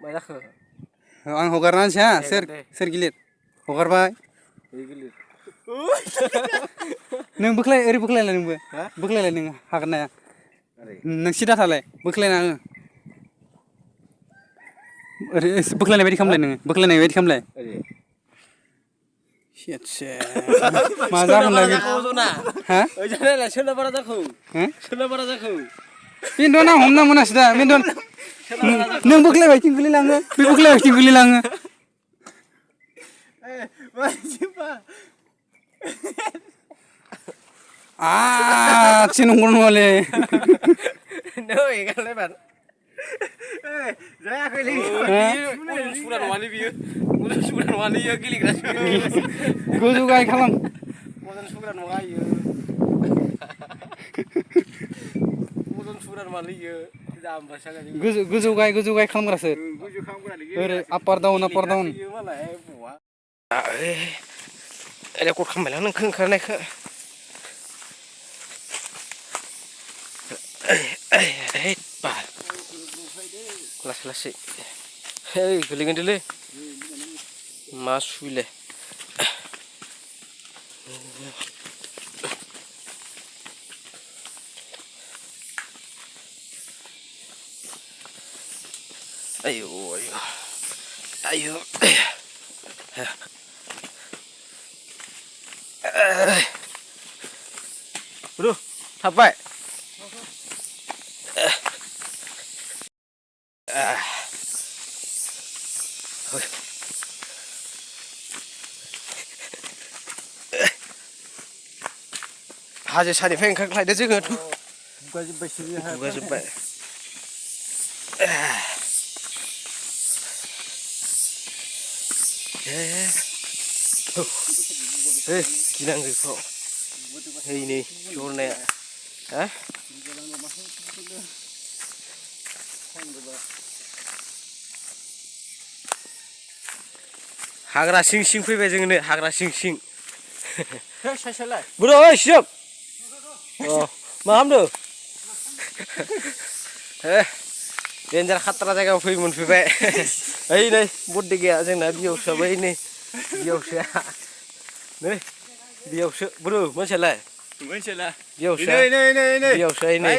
मा जाखो आं हगारनानैसै हा सोर गिलिर हगारबाय नों बोख्लाय ओरै बोख्लायलाय नोंबो बोख्लायलाय नों हागोन ना हाया नों सिदा थालाय बोख्लायना हो ओरै बोख्लायनाय बायदि खालामलाय नोङो बोख्लायनाय बायदि खालामलाय शेटसे मा जागोन दा हा सोरना बारा जाखो सोरना बारा जाखो बेनोथ' आं हमना मोनासै दा बेनोथ' नों बोख्लायबाय थिं गोलैलाङो बे बोख्लायबाय थिं गोलैलाङो आसे नंगौ नङालै नै गालायबार जायाखैलै सुरा नङालै बियो सुरा नङालै इयो गेलेग्रासो गोजौ गाहाय खालाम अजन सुग्रा नङा इयो अजन सुग्रा नङालै इयो जाम्बासो गोजौ गाहाय खालामग्रासो गोजौ खालामग्रालै ओरै आपार डाउन इयो मालाय बहा रेकर्ड खालामबायलां नोंखौ ओंखारनायखौ लासै लासै ओइ गोलैगोनलै मा सुइले आयौ आयौ आयौ थाबाय हाजो सानिफ्राय ओंखारख्लायदो जोङोथ' गुगाजोब्बाय गिनांगौखौ नै जरनाया हा हाग्रा सिं सिं फैबाय जोङो नै हाग्रा सिं सिं बुरा ओइ सिजोब अ मा खालामदों देन्जार खाट्रा जायगायाव फै मोनफैबाय ओइ नै बड्डि गैया जोंना बियावसोआबो ओइ नै बियावसोआ नै बियावसो बुरु मोनथियालाय बियावसो बियावसो ओइ नै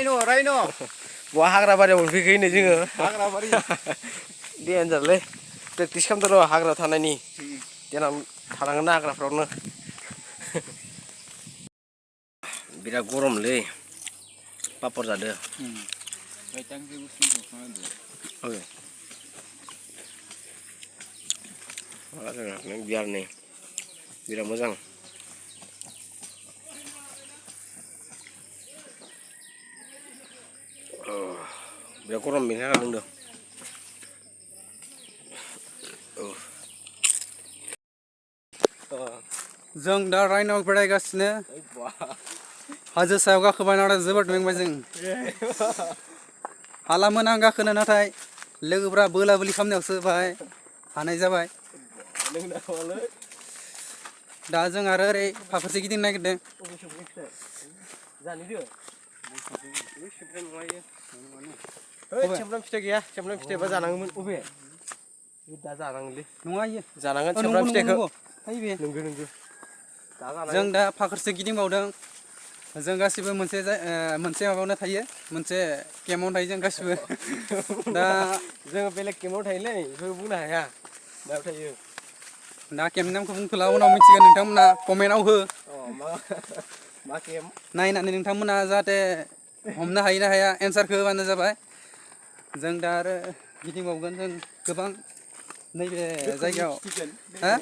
बहा हाग्रा बारियाव मोनफैखो नै जोङो हाग्रा बारि देन्जारलै प्रेक्टिस खालामदों र' हाग्रायाव थानायनि देनां थानांगोन ना हाग्राफ्रावनो बिराद गरमलै पापर जादो बियार नै बिराद मोजां बिराद गरम बेनि थाखाय लोंदों जों दा रायनाव बेरायगासिनो हाजो सायाव गाखोबाय नाथाय जोबोद मेंबाय जों हालामोन आं गाखोनो नाथाय लोगोफ्रा बोला बोलि खालामनायावसो बाहाय हानाय जाबाय दा जों आरो ओरै फाखोसे गिदिंनो नागिरदों सेमफ्राम फिथाइ गैया सेमफ्राम फिथाइबा जानांगौमोन अबे दा जानांगोनलै नङा इयो जानांगोन सेमफ्राम फिथाइखौ नंगौ जों दा फाखोरसे गिदिंबावदों जों गासिबो मोनसे माबायावनो थायो मोनसे केम्पआवनो थायो जों गासिबो दा जोङो बेलेग केम्पआव थायोलै बेखौ बुंनो हाया मायाव थायो दा केम्पनि नामखौ बुंथ'ला उनाव मिथिगोन नोंथांमोना कमेन्टआव हो मा केम्प नायनानै नोंथांमोना जाहाथे हमनो हायो ना हाया एन्सारखौ होबानो जाबाय जों दा आरो गिदिंबावगोन जों गोबां नैबे जायगायाव हा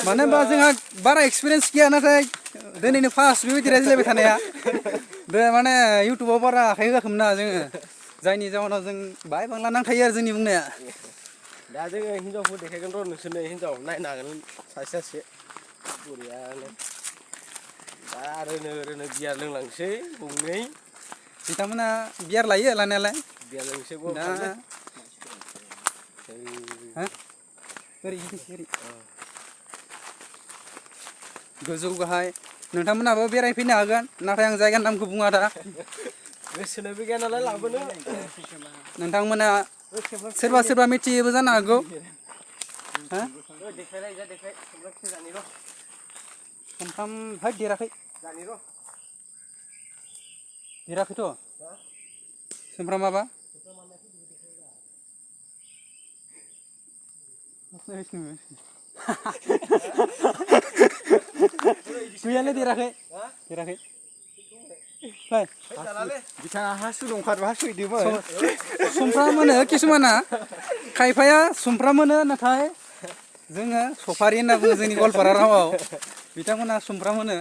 मानो होनबा जोंहा बारा एक्सपिरियेन्स गैया नाथाय दिनैनो फार्स्ट बेबायदि रायज्लायबाय थानाया बे माने इउटुबाव बारा आखाइ होआखैमोन ना जोङो जायनि जाहोनाव जों बाहाय बांला नांखायो आरो जोंनि बुंनाया दा जोङो हिन्जावफोर देखायगोन र' नोंसोरनो हिन्जाव नायनो हागोन सासे सासे बरियानो दा ओरैनो बियार लोंलांसै गंनै बिथांमोना बियार लायो लानायालाय बियार लोंसै दा गरमथारलै ओरै गोजौ गाहाय नोंथांमोनहाबो बेरायफैनो हागोन नाथाय आं जायगानि नामखौ बुङा दा गोसोनोबो गैया नालाय लाबोनो नोंथांमोना सोरबा सोरबा मिथियोबो जानो हागौ हा देखायलाय जा देखाय सोमब्रामखौ जानि र' सुमफ्राम हाय देराखै जानि र' देराखैथ' सुमफ्रामाबा गैयालै देराखै देराखै फै बिथाङा हासु दंखारबा हासु हैदोंमोन सुमफ्राम होनो किसुमाना खायफाया सुमफ्राम होनो नाथाय जोङो सफारि होनना बुङो जोंनि गवालपारा रावाव बिथांमोना सुमफ्राम होनो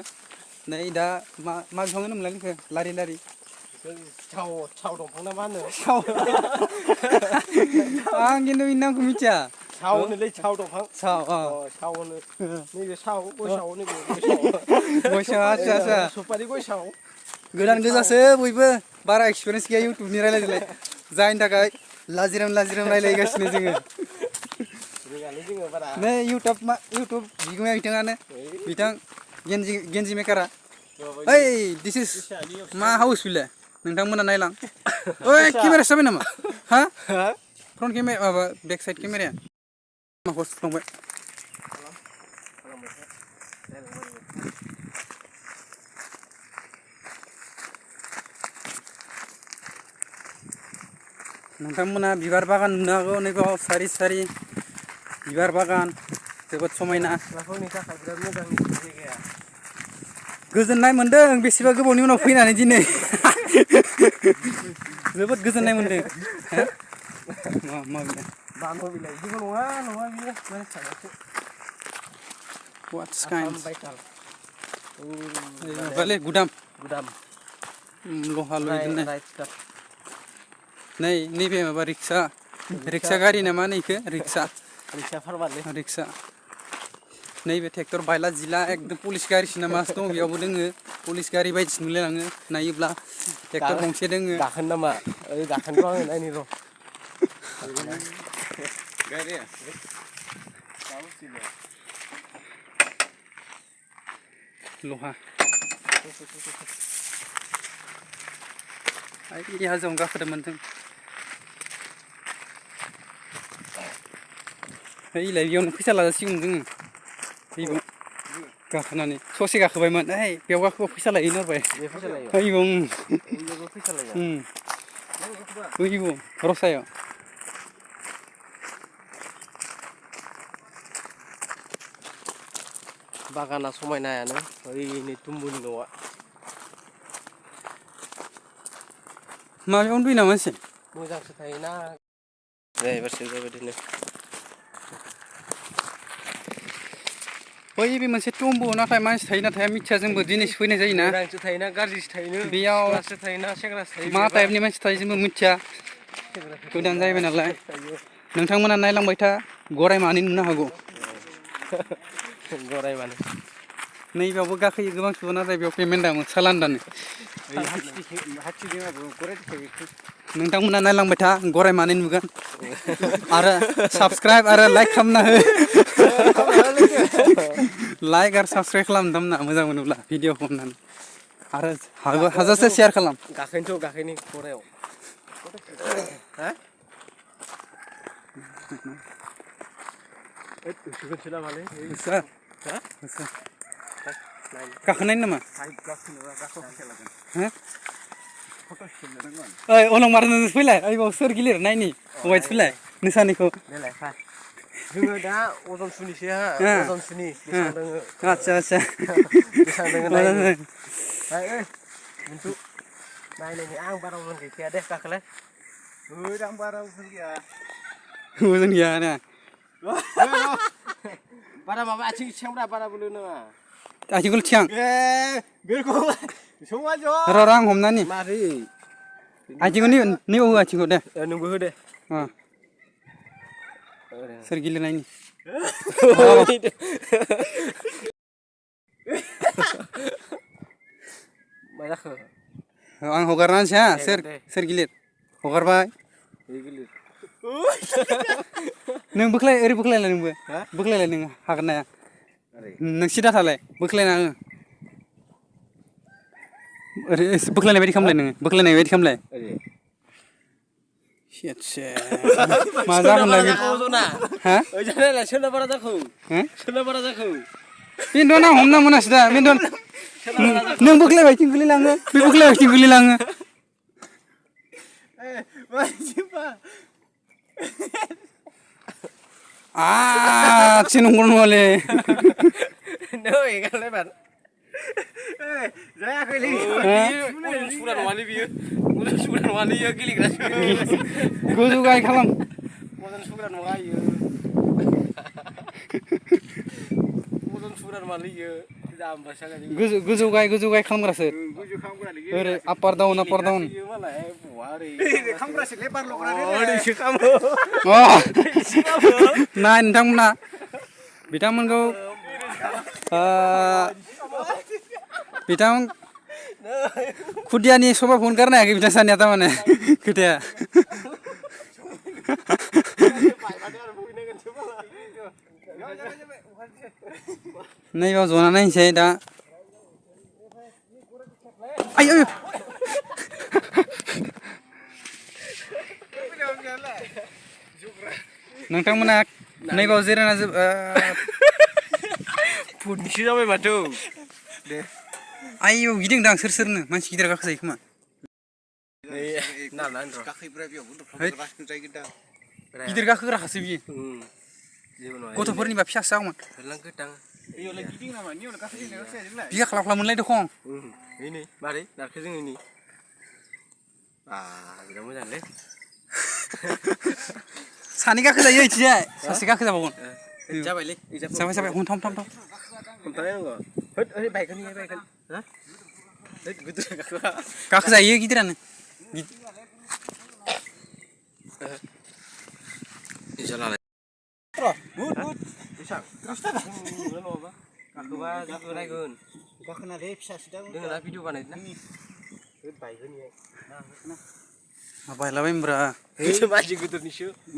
नै दा मा बिफां होनोमोनलाय बेखौ लारि लारि साव दंफां ना मा होनो आं खिन्थु बेनि नामखौ मिथिया साव होनोलै साव दंफां साव साव होनो नैबे साव गय साव नैबे गय साव आदसा आदसा सफारि गय साव गोदान गोजासो बयबो बारा एक्सपिरियेन्स गैया इउटुबनि रायलायनायलाय जायनि थाखाय लाजिराम रायलायगासिनो जोङो रोङालै जोङो बारा नै इउटुब बिगुमाया बिथाङानो बिथां गेन्जि मेकारा ओइ दिस इज मा हाउस बिलाय नोंथांमोना नायलां ओइ केमेरा जाबाय नामा हा फ्रन्ट केमेरा माबा बेक साइड केमेराया माखौ सुफ्लांबाय नोंथांमोना बिबार बागान नुनो हागौ नैबाव सारि सारि बिबार बागान जोबोद समायना सिख्लाफोरनि थाखाय बिराद मोजां जायगाया गोजोननाय मोन्दों बेसेबा गोबावनि उनाव फैनानै दिनै जोबोद गोजोननाय मोन्दों मा बिलाय बामो बिलाइ जेबो नङा बियो मानसियासो What kind? बायकाल Balik gudam. Gudam. Loha lo ini. Right cut. Nih, ini be apa riksa? Riksa gari nama nih ke riksa. Riksa farmale. Riksa. Nih be traktor baila jila ekdom polis gari sih nama sto biar bodeng polis gari baik semule lange. Naik bela traktor bongsi deng. Gakan nama, gakan kau ini ro. Gari ya. Kamu sih lo. Loha. Ay, ini aja enggak pada menteng. Hey, lagi orang pisah lah sih untung. Ibu, gakanane. Sosi gak kebayi man. Hey, biar aku pisah lagi nor bay. Hey, bung. Ibu, rosayo. Bagana समायना यानो ओइनै तुम्बुनि न'आ माबायावनो फैयो नामा एसे मोजांसो थायोना दे एबारसो बेबायदिनो बै बे मोनसे टम्बु नाथाय मानसि थायो ना थाया मिथिया जोंबो दिनैसो फैनाय जायोना मोजांसो थायोना गाज्रिसो थायोनो बेयाव सिख्लासो थायोना सेंग्रासो थायो मा टाइपनि मानसि थायो जोंबो मिथिया गोदान जाहैबाय नालाय नोंथांमोना नायलांबाय था गराय मानै नुनो हागौ गराय माने नैबेयावबो गाखोयो गोबां सुबुं नाथाय बेयाव पेमेन्ट दामो सालान दानो नोंथांमोना नायलांबाय था गराय मानै नुगोन आरो साबस्क्राइब आरो लाइक खालामना हो लाइक आरो साबस्क्राइब खालामनो दामना मोजां मोनोब्ला भिडिअखौ नायनानै आरो हाजासे शेयार खालाम गाखोनोथ' गाखोनि गरायाव हा होसोगोनसो नामालै होसो हा होसो गाखोनाय नामा ओइ अलंबार फैलाय ओइ बाव सोर गिलिर नायनि वाइट फैलाय नोंसानिखौ देलाय फा जोङो दा अजन सुनिसो हा अजन सुनि बेसां दोङो आच्छा आच्छा बेसां दोङो नायनि ओइ मिन्टु नायनायनि आं बारा अजन गैखाया दे गाखोलाय ओइ आं बारा अजन गैया अजन गैया ना बारा माबा आथिं थिखांब्रा बारा बोलो नाङा आथिंखौल' थिखां बेखौ समा ज' र' आं हमनानि मारै आथिंखौ नै औ आथिंखौ दे नोंबो हो दे सोर गिलिर नायनि मा जाखो आं हगारना होनोसै हा सोर गिलिर हगारबाय नों बोख्लाय ओरै बोख्लायलाय नोंबो बोख्लायलाय नों हागोन ना हाया नों सिदा थालाय बोख्लायना हो ओरै बोख्लायनाय बायदि खालामलाय नोङो बोख्लायनाय बायदि खालामलाय शेटसे मा जागोनलाय बे हा ओइ जानायलाय सोरनाबारा जाखो सोरनाबारा जाखो बेनोथ' आं हमना मोनासै दा बेनोथ' नों बोख्लायबायथिं गोलैलाङो बे बोख्लायबायथिं गोलैलाङो आसे नंगौ नङालै नै गालायबार जायाखैलै सुरा नङालै बियो सुरा नङालै इयो गेलेग्रासो गोजौ गाहाय खालाम मदन सुग्रा नङा इयो मदन सुग्रा नङालै इयो जाम्बासो गोजौ गाहाय खालामग्रासो गोजौ खालामग्रालै ओरै आपार डाउन इयो मालाय बहा ओरै खामग्रासोलै बारल'ग्रा ओरैसो खामो अ नाय नोंथांमोना बिथांमोनखौ बिथांमोन खुदियानि सभाखौनो गारनो हायाखै बिथां सानैया थारमाने खोथाया नैबाव जना नायनोसै दा आयौ नोंथांमोना नैबाव जिरायना फुटनिसो जाबाय माथो दे आयौ गिदिंदां सोरनो मानसि गिदिर गाखोजायो खोमा गिदिर गाखोग्राखासो बियो गथ'फोरनिबा फिसासो जागौमोन बिगा ख्लाब ख्लाब मोनलायदों खं नै मारै नारखो जोङो नै बिराद मोजांलै सानै गाखोजायो इथिजाय सासे गाखोजाबावगोन जाबायलै जाबाय हमथाम हमथानांगौ होद ओइ बाइकखौ हा होद गिदिर गाखोजायो गिदिरानो गाखोनानै फिसासो दोङोना भिडिअ बानायदों ना बायलाबायमोनब्रा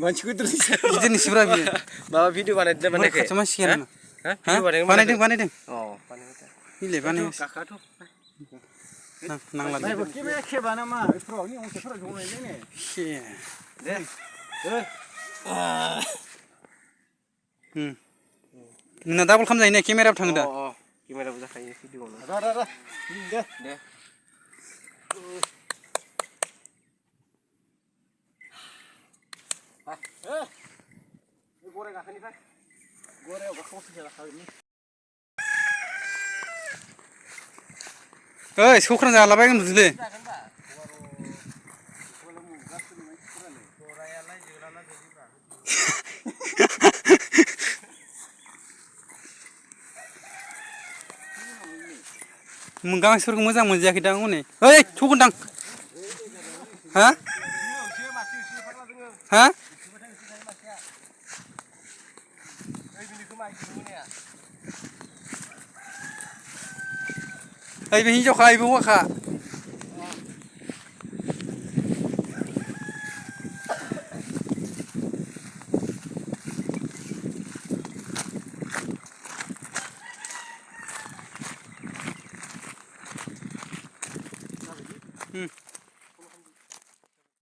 मानसि गिदिरनिसोब्रा बियो माबा भिडिअ बानायदों ना बानायाखै खाथियाव मानसि गैया नामा बानायदों इलाय बानायगासिनो गाखोआथ' नांला खेबा नामा अंखेफोरा जनायलै दे नोंना डाबल खालामजायो ना केमेरायाव थाङो दा केमेराबो जाखायो भिडिअआवनो दे गराय गाखोनिफ्राय गरायाव गाखोबासो जाखागोन ओइ सख्रां जालाबायगोन नुदोंलै गांसोफोरखौ मोजां मोनजायाखैदां हनै ओइ थगोनदां हा हा ओइ बे हिनजावखा ओइ बे हौवाखा